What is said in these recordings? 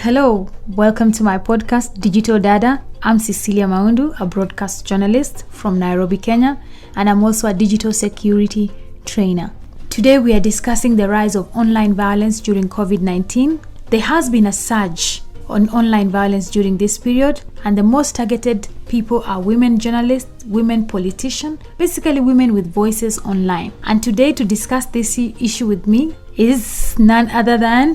Hello, welcome to my podcast, Digital Dada. I'm Cecilia Maundu, a broadcast journalist from Nairobi, Kenya, and I'm also a digital security trainer. Today we are discussing the rise of online violence during COVID-19. There has been a surge on online violence during this period, and the most targeted people are women journalists, women politicians, basically women with voices online. And today to discuss this issue with me is none other than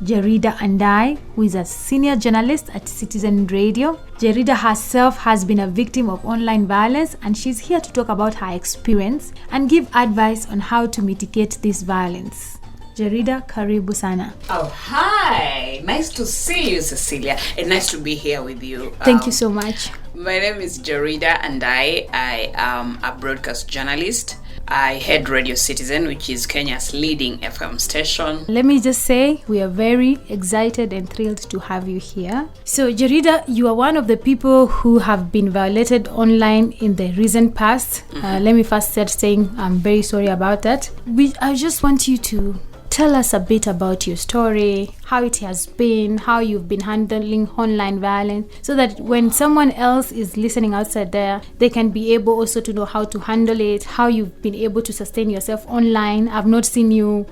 Jeridah Andayi, who is a senior journalist at Citizen Radio. Jeridah herself has been a victim of online violence, and she's here to talk about her experience and give advice on how to mitigate this violence. Jeridah, karibu sana. Oh, hi. Nice to see you, Cecilia, and nice to be here with you. Thank you so much. My name is Jeridah Andayi. I am a broadcast journalist. I head Radio Citizen, which is Kenya's leading FM station. Let me just say, we are very excited and thrilled to have you here. So, Jeridah, you are one of the people who have been violated online in the recent past. Let me first start saying I'm very sorry about that. I just want you to tell us a bit about your story, how it has been, how you've been handling online violence, so that when someone else is listening outside there, they can be able also to know how to handle it, how you've been able to sustain yourself online. I've not seen you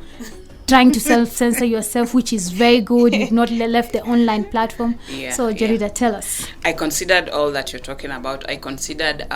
trying to self-censor yourself, which is very good. You've not left the online platform. So, Jeridah, tell us. I considered all that you're talking about. I considered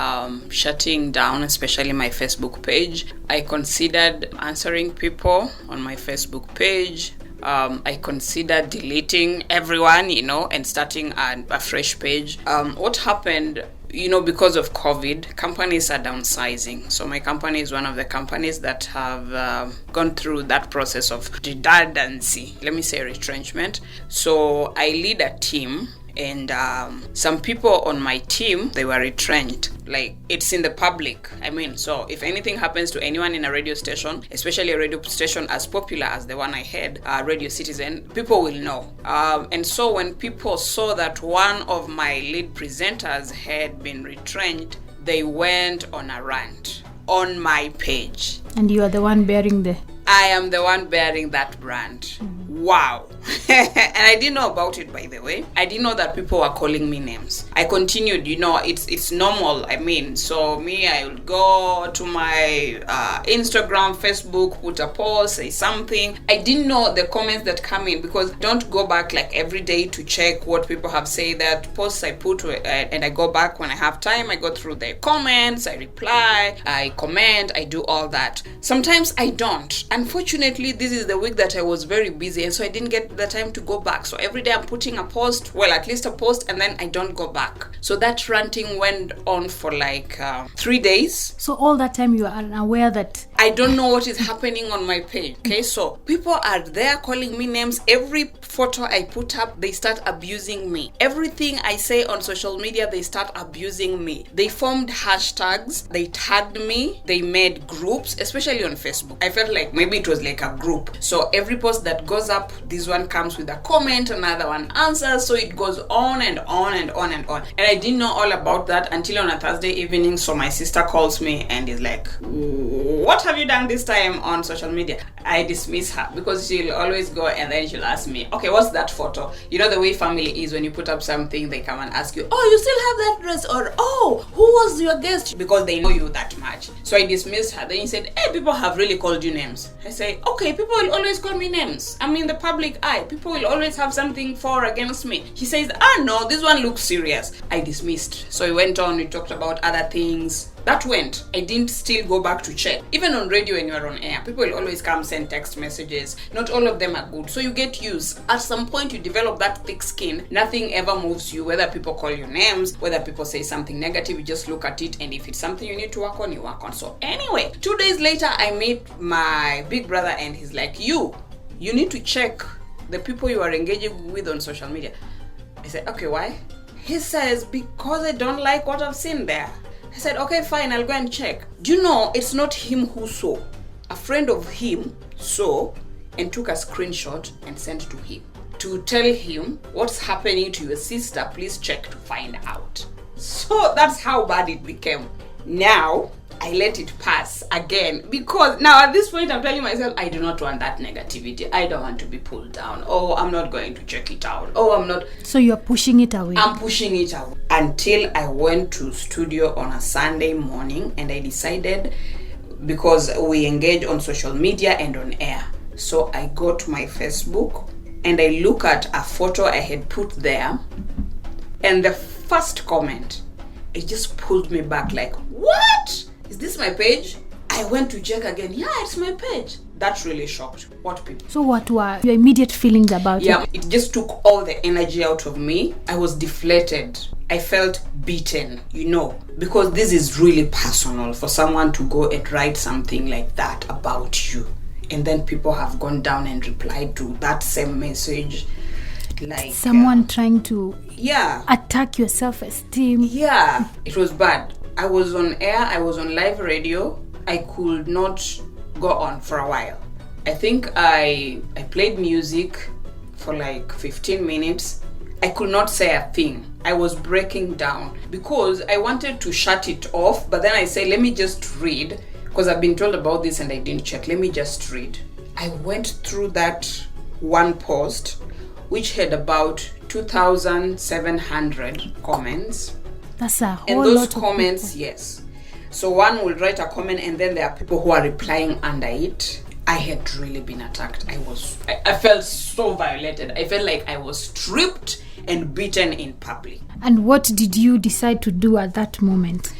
shutting down, especially my Facebook page. I considered answering people on my Facebook page. I considered deleting everyone, and starting a fresh page. What happened, because of COVID, companies are downsizing. So my company is one of the companies that have gone through that process of redundancy, let me say retrenchment. So I lead a team, and some people on my team, they were retrenched. Like, it's in the public. So if anything happens to anyone in a radio station, especially a radio station as popular as the one I had, Radio Citizen, people will know. And so when people saw that one of my lead presenters had been retrenched, they went on a rant on my page. And you are the one bearing I am the one bearing that brand. Wow. And I didn't know about it, by the way. I didn't know that people were calling me names. I continued, it's normal. So me, I would go to my Instagram, Facebook, put a post, say something. I didn't know the comments that come in, because don't go back like every day to check what people have said. That posts I put, and I go back when I have time. I go through the comments, I reply, I comment, I do all that. Sometimes I don't. Unfortunately, this is the week that I was very busy, and so I didn't get the time to go back. So every day I'm putting a post, at least a post, and then I don't go back. So that ranting went on for like 3 days. So all that time you are unaware that I don't know what is happening on my page. Okay, so people are there calling me names. Every photo I put up, they start abusing me. Everything I say on social media, they start abusing me. They formed hashtags, they tagged me, they made groups, especially on Facebook. I felt like maybe it was like a group. So every post that goes up, this one comes with a comment, another one answers, so it goes on and on and on and on. And I didn't know all about that until on a Thursday evening. So my sister calls me and is like, what have you done this time on social media? I dismiss her, because she'll always go and then she'll ask me, okay, what's that photo? You know the way family is, when you put up something, they come and ask you, oh, you still have that dress? Or, oh, who was your guest? Because they know you that much. So I dismissed her. Then he said, hey, people have really called you names. I say, okay, people will always call me names. I'm in the public eye. People will always have something for or against me. He says, no, this one looks serious. I dismissed. So we went on, we talked about other things. That went. I didn't still go back to check. Even on radio, when you're on air, people will always come send text messages. Not all of them are good. So you get used. At some point, you develop that thick skin. Nothing ever moves you, whether people call you names, whether people say something negative, you just look at it. And if it's something you need to work on, you work on. So anyway, 2 days later, I meet my big brother, and he's like, you need to check the people you are engaging with on social media. I said, okay, why? He says, because I don't like what I've seen there. I said, okay, fine, I'll go and check. Do you know, it's not him who saw. A friend of him saw and took a screenshot and sent to him to tell him, what's happening to your sister, please check to find out. So that's how bad it became. Now, I let it pass again, because now at this point I'm telling myself, I do not want that negativity. I don't want to be pulled down. Oh, I'm not going to check it out. Oh, I'm not. So you're pushing it away. I'm pushing it away until I went to studio on a Sunday morning, and I decided, because we engage on social media and on air. So I go to my Facebook and I look at a photo I had put there, and the first comment, it just pulled me back like, what? Is this my page? I went to check again. Yeah, it's my page. That really shocked what people. So what were your immediate feelings about it? Yeah, it just took all the energy out of me. I was deflated. I felt beaten, because this is really personal for someone to go and write something like that about you. And then people have gone down and replied to that same message. Like someone trying to attack your self-esteem. Yeah, it was bad. I was on air, I was on live radio. I could not go on for a while. I think I played music for like 15 minutes. I could not say a thing. I was breaking down because I wanted to shut it off, but then I said, let me just read, because I've been told about this and I didn't check. Let me just read. I went through that one post, which had about 2,700 comments. That's a whole and those lot comments, of people. yes. So one will write a comment and then there are people who are replying under it. I had really been attacked. I felt so violated. I felt like I was stripped and beaten in public. And what did you decide to do at that moment?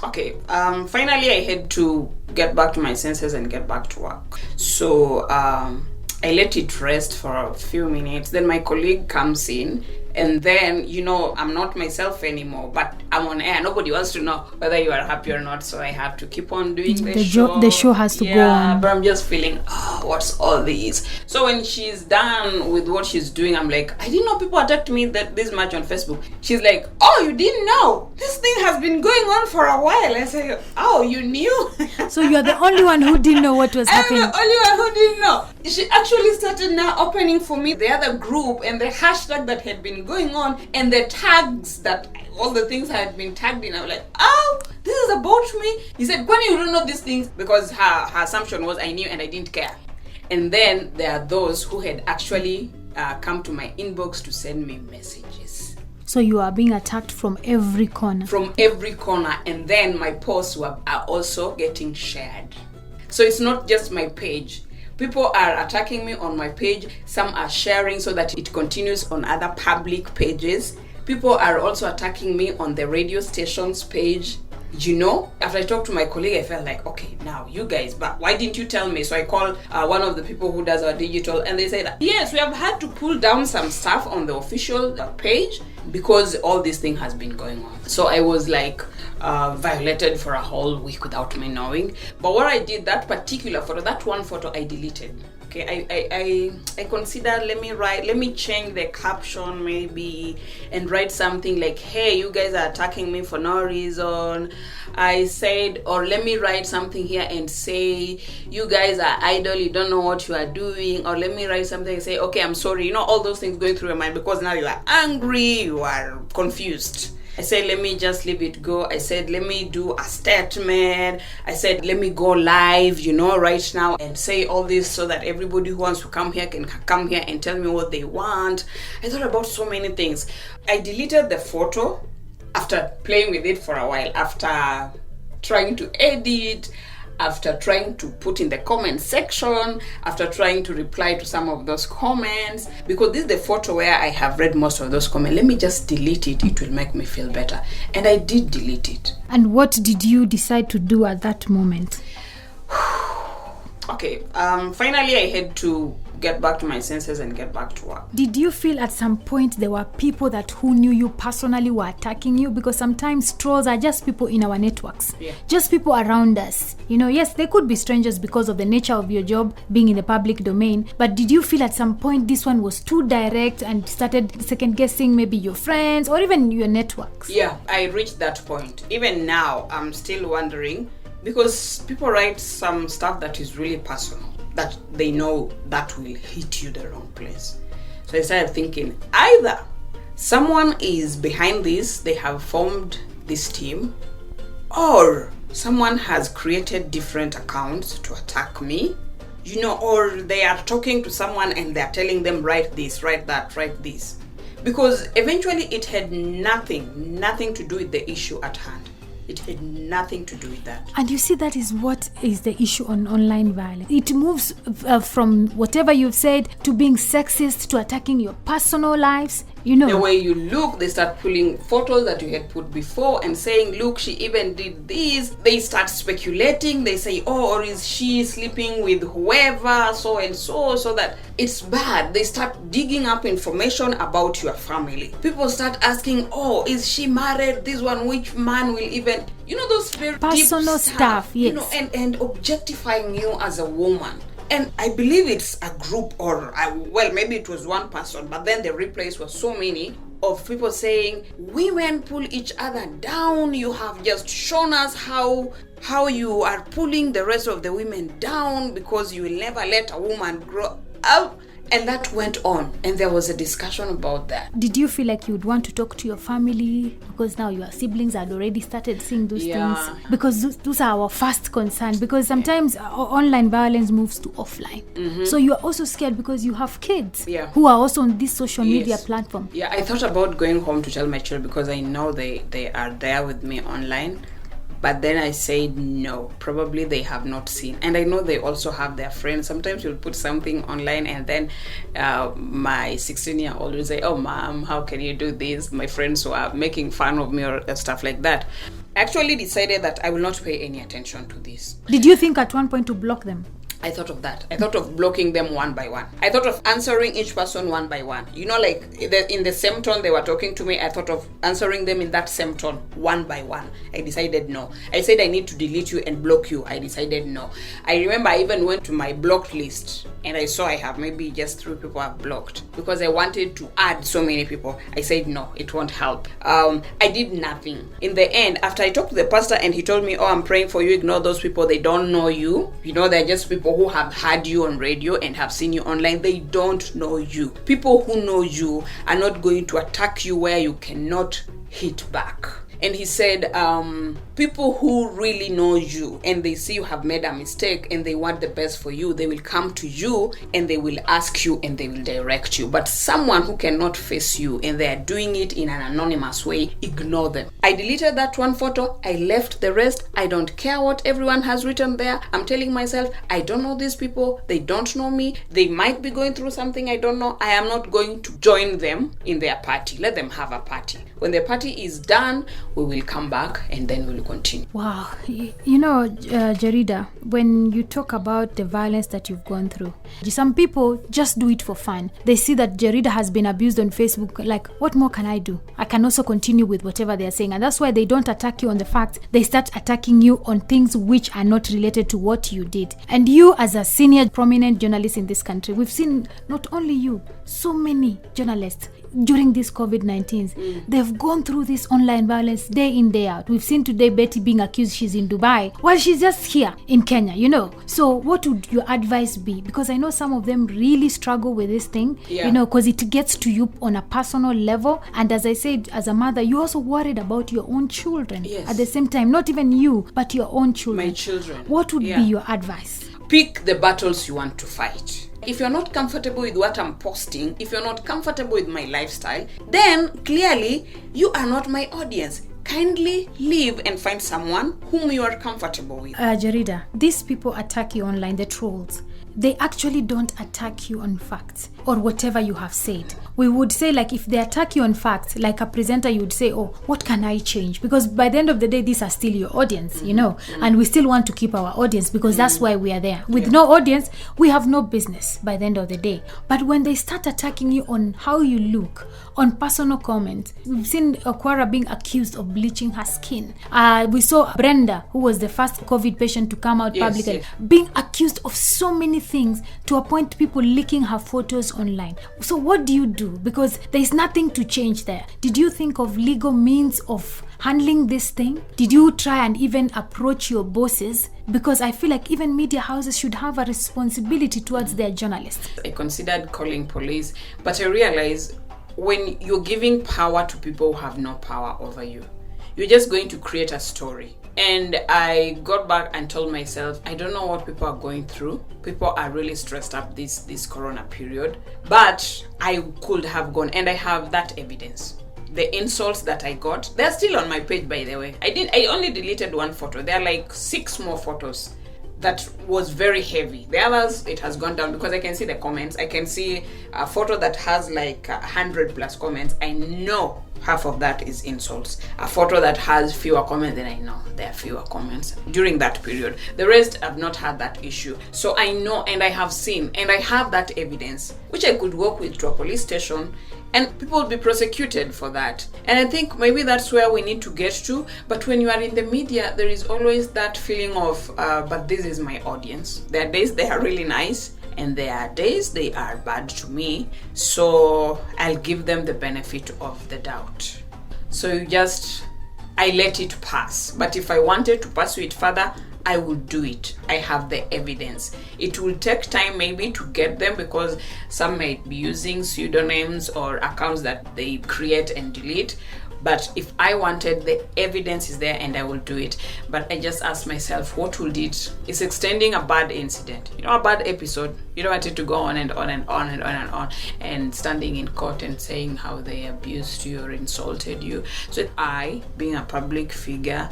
Okay, finally I had to get back to my senses and get back to work. So I let it rest for a few minutes. Then my colleague comes in, and then, I'm not myself anymore, but I'm on air. Nobody wants to know whether you are happy or not, so I have to keep on doing the show. The show has to go on. But I'm just feeling, what's all this? So when she's done with what she's doing, I'm like, I didn't know people attacked me this much on Facebook. She's like, oh, you didn't know? This thing has been going on for a while. I say, oh, you knew? So you're the only one who didn't know what was happening. I'm the only one who didn't know. She actually started now opening for me the other group and the hashtag that had been going on and the tags that all the things had been tagged in. I was like, oh, this is about me. He said, Kwani, you don't know these things? Because her assumption was I knew and I didn't care. And then there are those who had actually come to my inbox to send me messages. So you are being attacked from every corner. From every corner. And then my posts are also getting shared. So it's not just my page. People are attacking me on my page. Some are sharing so that it continues on other public pages. People are also attacking me on the radio station's page. After I talked to my colleague, I felt like, okay, now you guys, but why didn't you tell me? So I called one of the people who does our digital, and they said, yes, we have had to pull down some stuff on the official page because all this thing has been going on. So I was like violated for a whole week without me knowing. But what I did, that particular photo, that one photo, I deleted. Okay, I considered, let me change the caption maybe and write something like, hey, you guys are attacking me for no reason. I said, or let me write something here and say, you guys are idle, you don't know what you are doing. Or let me write something and say, okay, I'm sorry. All those things going through your mind because now you are angry, you are confused. I said, let me just leave it go. I said, let me do a statement. I said, let me go live, right now and say all this so that everybody who wants to come here can come here and tell me what they want. I thought about so many things. I deleted the photo after playing with it for a while, after trying to edit, after trying to put in the comment section, after trying to reply to some of those comments, because this is the photo where I have read most of those comments. Let me just delete it. It will make me feel better. And I did delete it. And what did you decide to do at that moment? Okay, finally I had to get back to my senses and get back to work. Did you feel at some point there were people who knew you personally were attacking you? Because sometimes trolls are just people in our networks, just people around us. Yes, they could be strangers because of the nature of your job being in the public domain. But did you feel at some point this one was too direct and started second guessing maybe your friends or even your networks? Yeah, I reached that point. Even now, I'm still wondering, because people write some stuff that is really personal, that they know that will hit you the wrong place. So I started thinking, either someone is behind this, they have formed this team, or someone has created different accounts to attack me, or they are talking to someone and they're telling them, write this, write that, write this. Because eventually it had nothing to do with the issue at hand. It had nothing to do with that. And you see, that is what is the issue on online violence. It moves from whatever you've said to being sexist to attacking your personal lives. The way you look, they start pulling photos that you had put before and saying, look, she even did this. They start speculating. They say, or is she sleeping with whoever, so and so that it's bad. They start digging up information about your family. People start asking, is she married? This one, which man will even, those very personal deep stuff, yes. And objectifying you as a woman. And I believe it's a group, maybe it was one person, but then the replays were so many of people saying, women pull each other down. You have just shown us how you are pulling the rest of the women down because you will never let a woman grow up. And that went on, and there was a discussion about that. Did you feel like you would want to talk to your family? Because now your siblings had already started seeing those things. Because those are our first concern. Because sometimes online violence moves to offline. Mm-hmm. So you are also scared because you have kids who are also on this social media platform. Yeah, I thought about going home to tell my children because I know they are there with me online. But then I said no, probably they have not seen. And I know they also have their friends. Sometimes you'll put something online and then my 16-year-old will say, oh, mom, how can you do this? My friends who are making fun of me or stuff like that. I actually decided that I will not pay any attention to this. Did you think at one point to block them? I thought of that. I thought of blocking them one by one. I thought of answering each person one by one. Like in the same tone they were talking to me, I thought of answering them in that same tone one by one. I decided no. I said I need to delete you and block you. I decided no. I remember I even went to my blocked list and I saw I have maybe just 3 people I've blocked because I wanted to add so many people. I said no, it won't help. I did nothing. In the end, after I talked to the pastor and he told me, I'm praying for you, ignore those people, they don't know you. They're just people who have heard you on radio and have seen you online. They don't know you. People who know you are not going to attack you where you cannot hit back. And he said, people who really know you and they see you have made a mistake and they want the best for you, they will come to you and they will ask you and they will direct you. But someone who cannot face you and they are doing it in an anonymous way, ignore them. I deleted that one photo. I left the rest. I don't care what everyone has written there. I'm telling myself, I don't know these people. They don't know me. They might be going through something I don't know. I am not going to join them in their party. Let them have a party. When the party is done, we will come back and then we'll continue. Wow. Jeridah, when you talk about the violence that you've gone through, some people just do it for fun. They see that Jeridah has been abused on Facebook. Like, what more can I do? I can also continue with whatever they're saying. And that's why they don't attack you on the fact. They start attacking you on things which are not related to what you did. And you, as a senior prominent journalist in this country, we've seen not only you, so many journalists during this COVID-19, they've gone through this online violence day in, day out. We've seen today Betty being accused she's in Dubai while she's just here in Kenya, So what would your advice be? Because I know some of them really struggle with this thing, because it gets to you on a personal level. And as I said, as a mother, you're also worried about your own children. Yes. At the same time, not even you, but your own children. My children. What would be your advice? Pick the battles you want to fight. If you're not comfortable with what I'm posting, if you're not comfortable with my lifestyle, then clearly you are not my audience. Kindly leave and find someone whom you are comfortable with. Jeridah, these people attack you online, the trolls. They actually don't attack you on facts or whatever you have said. We would say, like, if they attack you on facts, like a presenter, you would say, what can I change? Because by the end of the day, these are still your audience, and we still want to keep our audience because that's why we are there. With no audience, we have no business by the end of the day. But when they start attacking you on how you look, on personal comments, we've seen Okwara being accused of bleaching her skin. We saw Brenda, who was the first COVID patient to come out publicly, being accused of so many things to a point people leaking her photos online. So what do you do? Because there's nothing to change there. Did you think of legal means of handling this thing? Did you try and even approach your bosses? Because I feel like even media houses should have a responsibility towards their journalists. I considered calling police, but I realized when you're giving power to people who have no power over you, you're just going to create a story. And I got back and told myself, I don't know what people are going through. People are really stressed up this corona period. But I could have gone, and I have that evidence. The insults that I got, they're still on my page, by the way. I only deleted one photo. There are like 6 more photos that was very heavy. The others, it has gone down because I can see the comments. I can see a photo that has like 100 plus comments. I know half of that is insults. A photo that has fewer comments, then I know there are fewer comments during that period. The rest have not had that issue. So I know, and I have seen, and I have that evidence, which I could walk with to a police station, and people will be prosecuted for that. And I think maybe that's where we need to get to. But when you are in the media, there is always that feeling of, but this is my audience. There are days they are really nice, and there are days they are bad to me. So I'll give them the benefit of the doubt. So I let it pass. But if I wanted to pursue it further, I will do it. I have the evidence. It will take time maybe to get them because some might be using pseudonyms or accounts that they create and delete. But if I wanted, the evidence is there and I will do it. But I just asked myself, what will it? It's extending a bad incident, a bad episode. You don't want it to go on and on and on and on and on, and standing in court and saying how they abused you or insulted you. So I, being a public figure,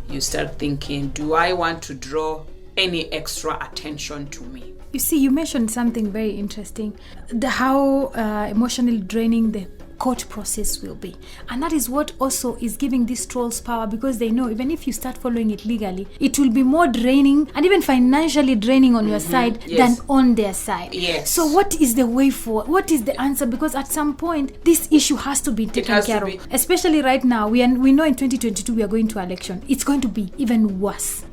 you start thinking, do I want to draw any extra attention to me? You see, you mentioned something very interesting, how emotionally draining the court process will be. And that is what also is giving these trolls power, because they know even if you start following it legally, it will be more draining and even financially draining on your side than on their side. Yes. So what is the way forward? What is the answer? Because at some point, this issue has to be taken care of. Especially right now, we know in 2022 we are going to election. It's going to be even worse,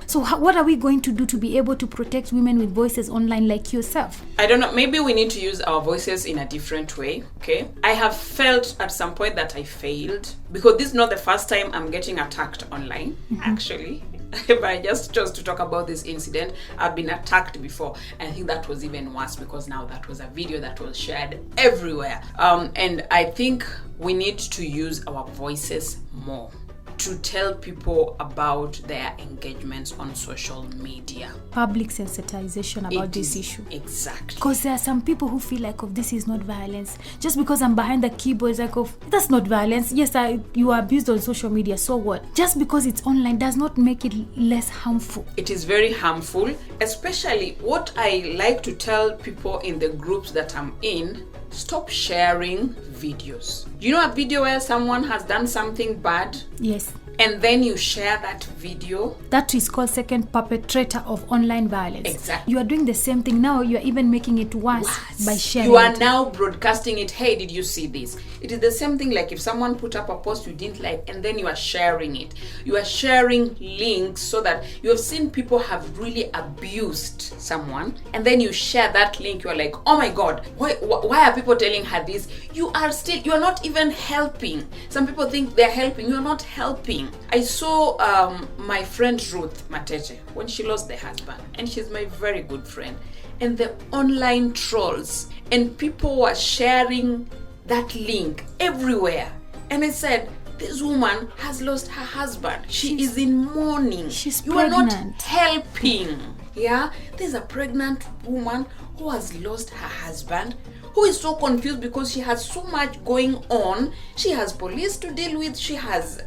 So what are we going to do to be able to protect women with voices online like yourself? I don't know. Maybe we need to use our voices in a different way, okay? I have felt at some point that I failed because this is not the first time I'm getting attacked online, actually. But I just chose to talk about this incident. I've been attacked before. I think that was even worse because now that was a video that was shared everywhere. And I think we need to use our voices more to tell people about their engagements on social media. Public sensitization about this issue. Exactly. Because there are some people who feel like, this is not violence. Just because I'm behind the keyboard, it's like, that's not violence. Yes, you are abused on social media, so what? Just because it's online does not make it less harmful. It is very harmful, especially what I like to tell people in the groups that I'm in, stop sharing videos. You know a video where someone has done something bad? Yes. And then you share that video. That is called second perpetrator of online violence. Exactly. You are doing the same thing now. You are even making it worse by sharing. You are now broadcasting it. Hey, did you see this? It is the same thing like if someone put up a post you didn't like and then you are sharing it. You are sharing links so that you have seen people have really abused someone, and then you share that link. You are like, oh my God, why are people telling her this? You are not even helping. Some people think they're helping. You are not helping. I saw my friend Ruth Matete when she lost her husband, and she's my very good friend, and the online trolls and people were sharing that link everywhere, and I said, this woman has lost her husband. She is in mourning. She's pregnant. You are not helping. Yeah, there's a pregnant woman who has lost her husband, who is so confused because she has so much going on. She has police to deal with. She has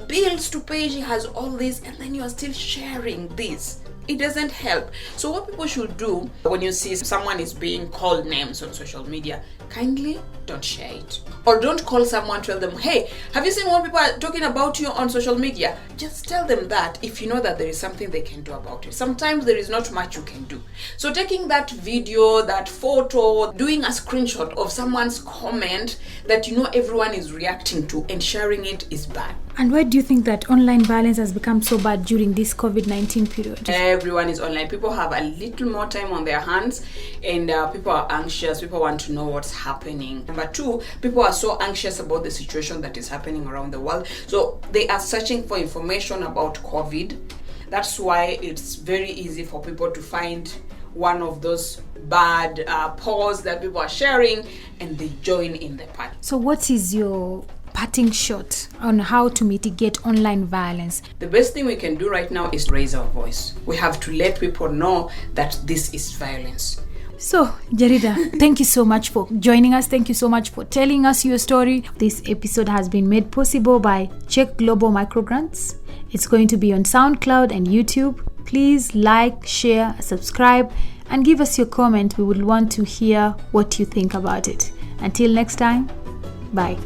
bills to pay. She has all this, and then you are still sharing this. It doesn't help. So what people should do when you see someone is being called names on social media, kindly don't share it. Or don't call someone, tell them, hey, have you seen what people are talking about you on social media? Just tell them that if you know that there is something they can do about it. Sometimes there is not much you can do. So taking that video, that photo, doing a screenshot of someone's comment that you know everyone is reacting to and sharing it is bad. And why do you think that online violence has become so bad during this COVID-19 period? Everyone is online. People have a little more time on their hands, and people are anxious. People want to know what's happening. Number two, people are so anxious about the situation that is happening around the world. So they are searching for information about COVID. That's why it's very easy for people to find one of those bad posts that people are sharing, and they join in the party. So what is your parting shot on how to mitigate online violence? The best thing we can do right now is raise our voice. We have to let people know that this is violence. So, Jeridah, thank you so much for joining us. Thank you so much for telling us your story. This episode has been made possible by Check Global Microgrants. It's going to be on SoundCloud and YouTube. Please like, share, subscribe, and give us your comment. We would want to hear what you think about it. Until next time, bye.